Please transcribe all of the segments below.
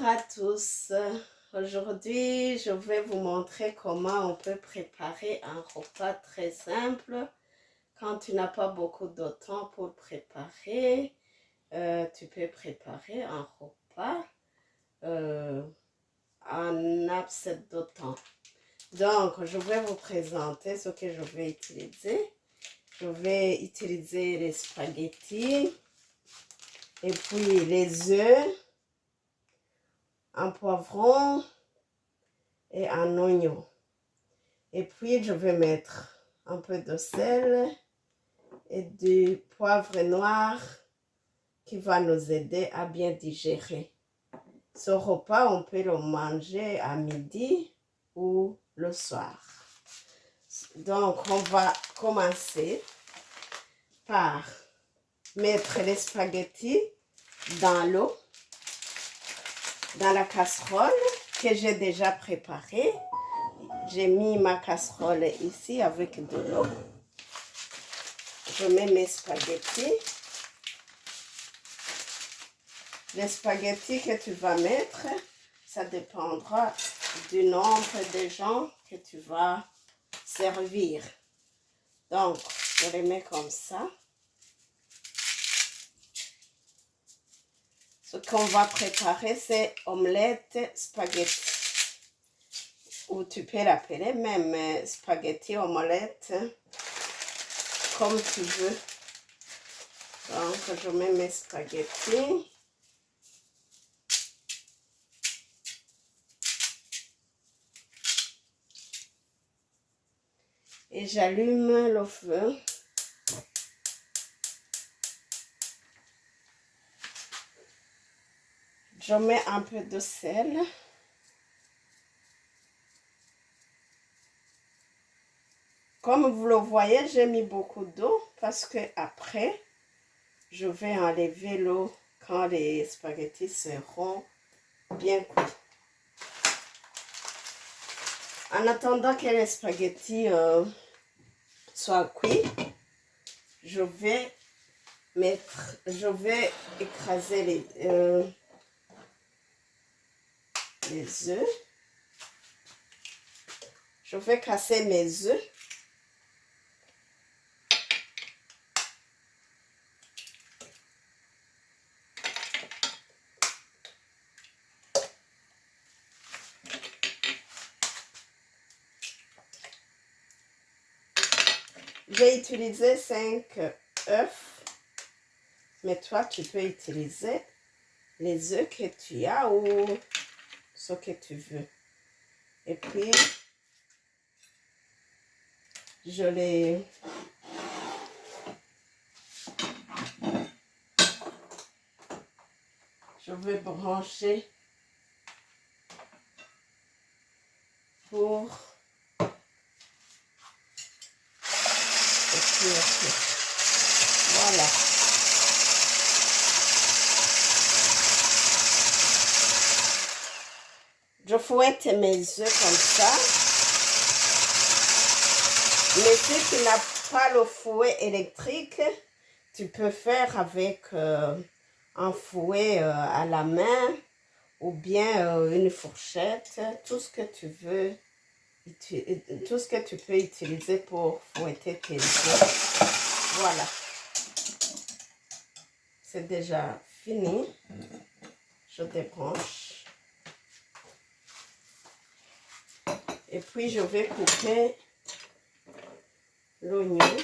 à tous. Aujourd'hui, je vais vous montrer comment on peut préparer un repas très simple. Quand tu n'as pas beaucoup de temps pour préparer, tu peux préparer un repas en laps de temps. Donc, je vais vous présenter ce que je vais utiliser. Je vais utiliser les spaghettis et puis les œufs, un poivron et un oignon. Et puis, je vais mettre un peu de sel et du poivre noir qui va nous aider à bien digérer. Ce repas, on peut le manger à midi ou le soir. Donc, on va commencer par mettre les spaghettis dans l'eau, dans la casserole que j'ai déjà préparée. J'ai mis ma casserole ici avec de l'eau. Je mets mes spaghettis. Les spaghettis que tu vas mettre, ça dépendra du nombre de gens que tu vas servir. Donc, je les mets comme ça. Ce qu'on va préparer, c'est omelette spaghetti. Ou tu peux l'appeler même spaghetti omelette, comme tu veux. Donc, je mets mes spaghettis. Et j'allume le feu. Je mets un peu de sel. Comme vous le voyez, j'ai mis beaucoup d'eau parce que après, je vais enlever l'eau quand les spaghettis seront bien cuits. En attendant que les spaghettis soient cuits, je vais écraser les œufs. Je vais casser mes œufs. J'ai utilisé 5 œufs, mais toi, tu peux utiliser les œufs que tu as ou ce que tu veux. Et puis, je vais brancher pour voilà. Je fouette mes œufs comme ça. Mais si tu n'as pas le fouet électrique, tu peux faire avec un fouet à la main ou bien une fourchette, tout ce que tu veux, tout ce que tu peux utiliser pour fouetter tes œufs. Voilà. C'est déjà fini. Je débranche. Et puis, je vais couper l'oignon.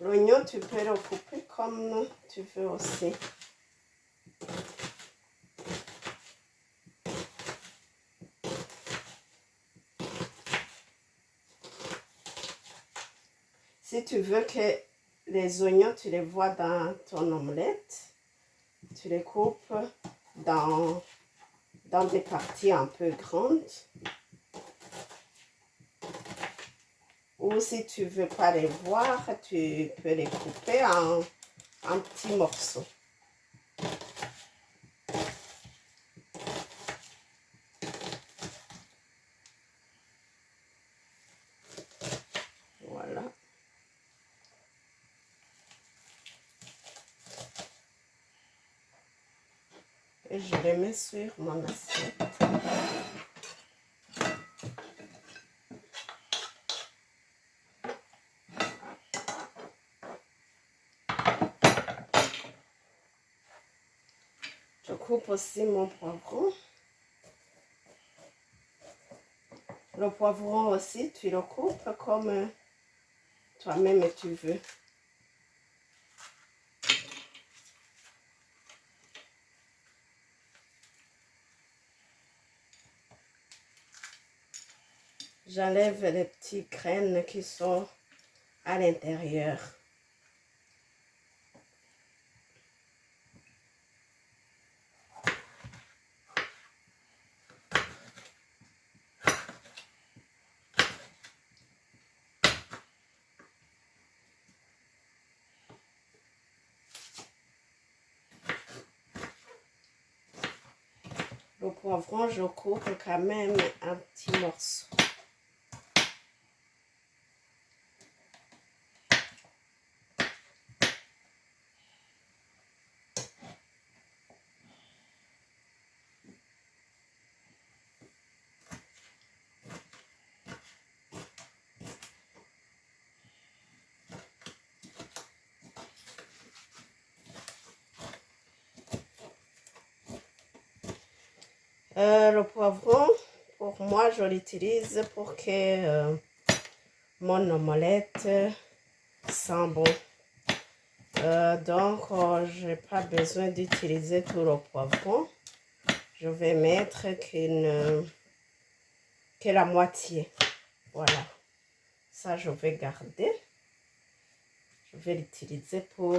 L'oignon, tu peux le couper comme tu veux aussi. Si tu veux que les oignons, tu les vois dans ton omelette, tu les coupes dans des parties un peu grandes. Ou si tu veux pas les voir, tu peux les couper en petits morceaux. Voilà. Et je les mets sur mon assiette. Je coupe aussi mon poivron. Le poivron aussi, tu le coupes comme toi-même tu veux. J'enlève les petites graines qui sont à l'intérieur. Le poivron, je coupe quand même un petit morceau. Le poivron, pour moi, je l'utilise pour que mon omelette sent bon. Donc, je n'ai pas besoin d'utiliser tout le poivron. Je vais mettre que la moitié. Voilà. Ça, je vais garder. Je vais l'utiliser pour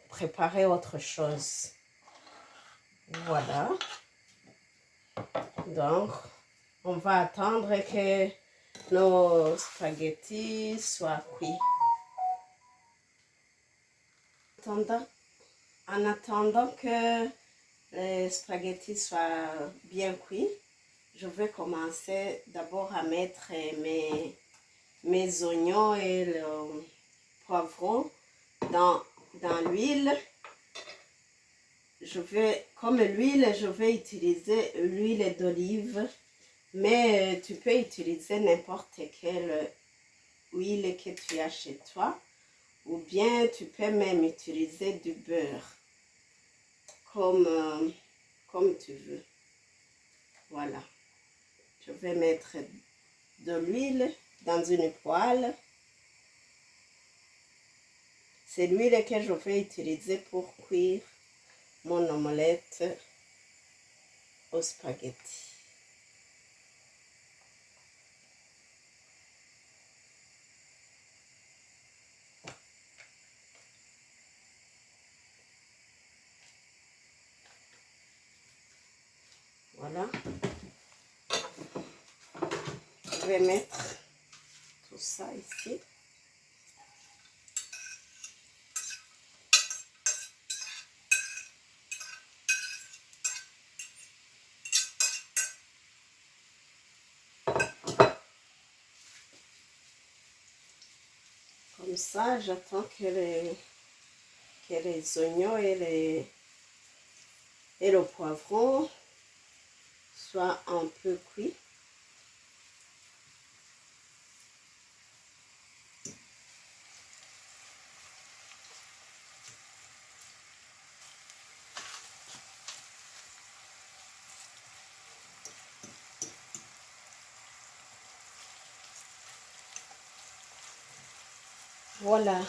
préparer autre chose. Voilà. Donc, on va attendre que nos spaghettis soient cuits. En attendant que les spaghettis soient bien cuits, je vais commencer d'abord à mettre mes oignons et le poivron dans l'huile. Comme l'huile, je vais utiliser l'huile d'olive, mais tu peux utiliser n'importe quelle huile que tu as chez toi, ou bien tu peux même utiliser du beurre, comme tu veux. Voilà. Je vais mettre de l'huile dans une poêle. C'est l'huile que je vais utiliser pour cuire mon omelette aux spaghettis. Voilà. Je vais mettre tout ça ici. Comme ça, j'attends que les oignons et le poivron soient un peu cuits. Voilà.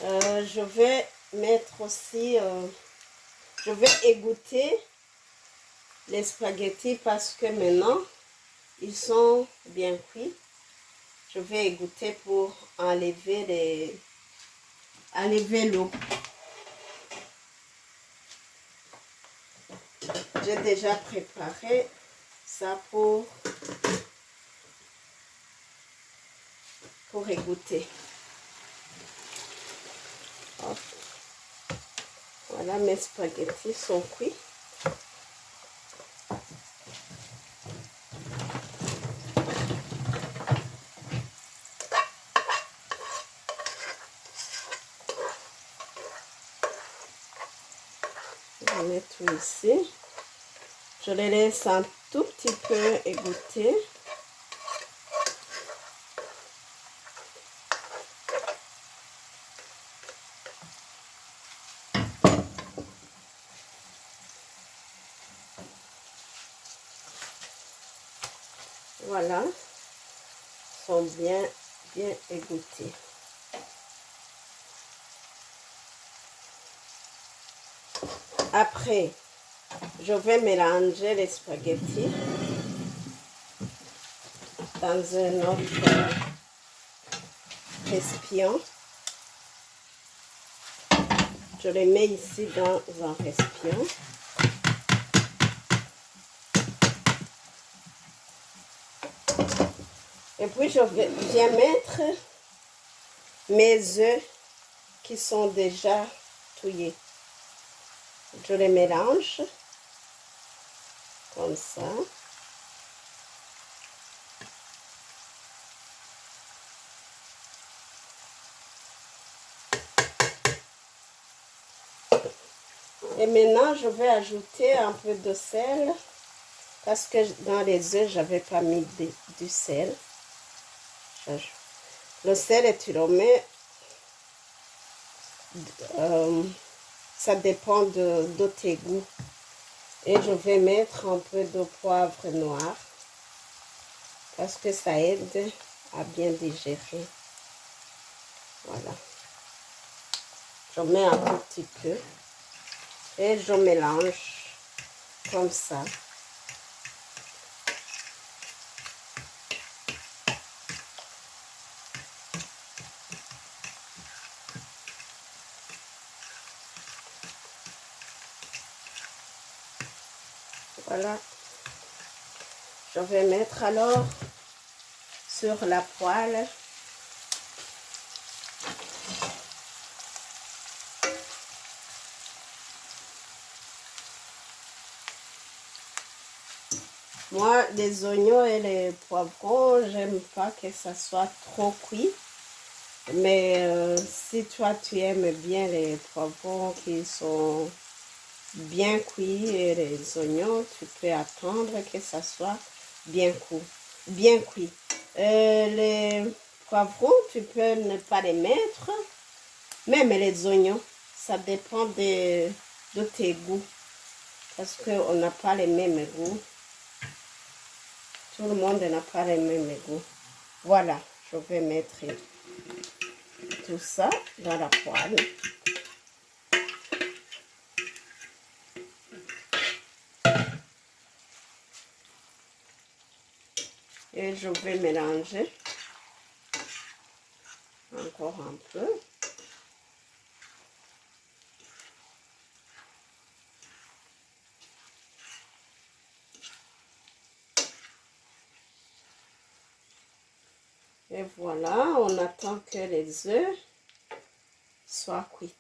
Je vais mettre aussi, je vais égoutter les spaghettis parce que maintenant, ils sont bien cuits. Je vais égoutter pour enlever l'eau. J'ai déjà préparé ça pour égoutter. Hop. Voilà, mes spaghettis sont cuits. Je mets tout ici. Je les laisse un tout petit peu égoutter. Voilà, ils sont bien égouttés. Après, je vais mélanger les spaghettis dans un autre récipient. Je les mets ici dans un récipient. Et puis, je viens mettre mes œufs qui sont déjà touillés. Je les mélange comme ça. Et maintenant, je vais ajouter un peu de sel parce que dans les œufs, je n'avais pas mis du sel. Le sel, tu le mets, ça dépend de tes goûts. Et je vais mettre un peu de poivre noir parce que ça aide à bien digérer. Voilà. Je mets un tout petit peu et je mélange comme ça. Voilà. Je vais mettre alors sur la poêle. Moi, les oignons et les poivrons, j'aime pas que ça soit trop cuit. Mais si toi, tu aimes bien les poivrons qui sont bien cuits et les oignons, tu peux attendre que ça soit bien cuit. Les poivrons, tu peux ne pas les mettre. Même les oignons, ça dépend de tes goûts. Parce qu'on n'a pas les mêmes goûts. Tout le monde n'a pas les mêmes goûts. Voilà, je vais mettre tout ça dans la poêle. Et je vais mélanger encore un peu. Et voilà, on attend que les œufs soient cuits.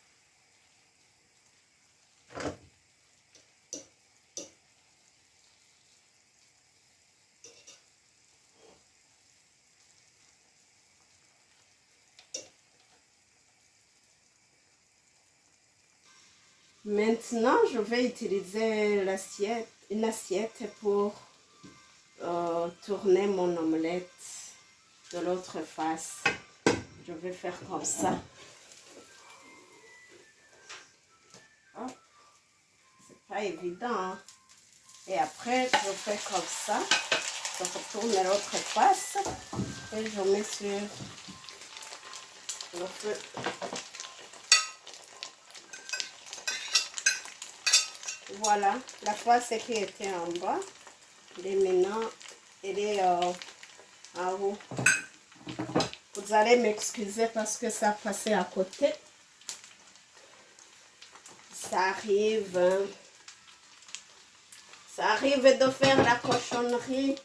Maintenant, je vais utiliser une assiette pour tourner mon omelette de l'autre face. Je vais faire comme ça. Hop. C'est pas évident, hein? Et après, je fais comme ça. Je retourne l'autre face et je mets sur le feu. Voilà, la face qui était en bas, et maintenant, elle est en haut. Vous allez m'excuser parce que ça passait à côté. Ça arrive, hein. Ça arrive de faire la cochonnerie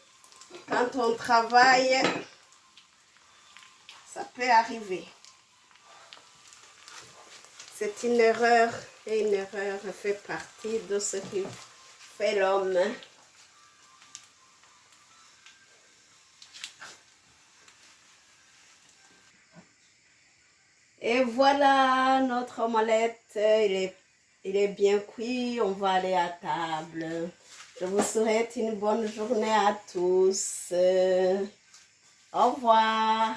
quand on travaille. Ça peut arriver. C'est une erreur et une erreur fait partie de ce qui fait l'homme. Et voilà, notre omelette, elle est Il est bien cuit, on va aller à table. Je vous souhaite une bonne journée à tous. Au revoir.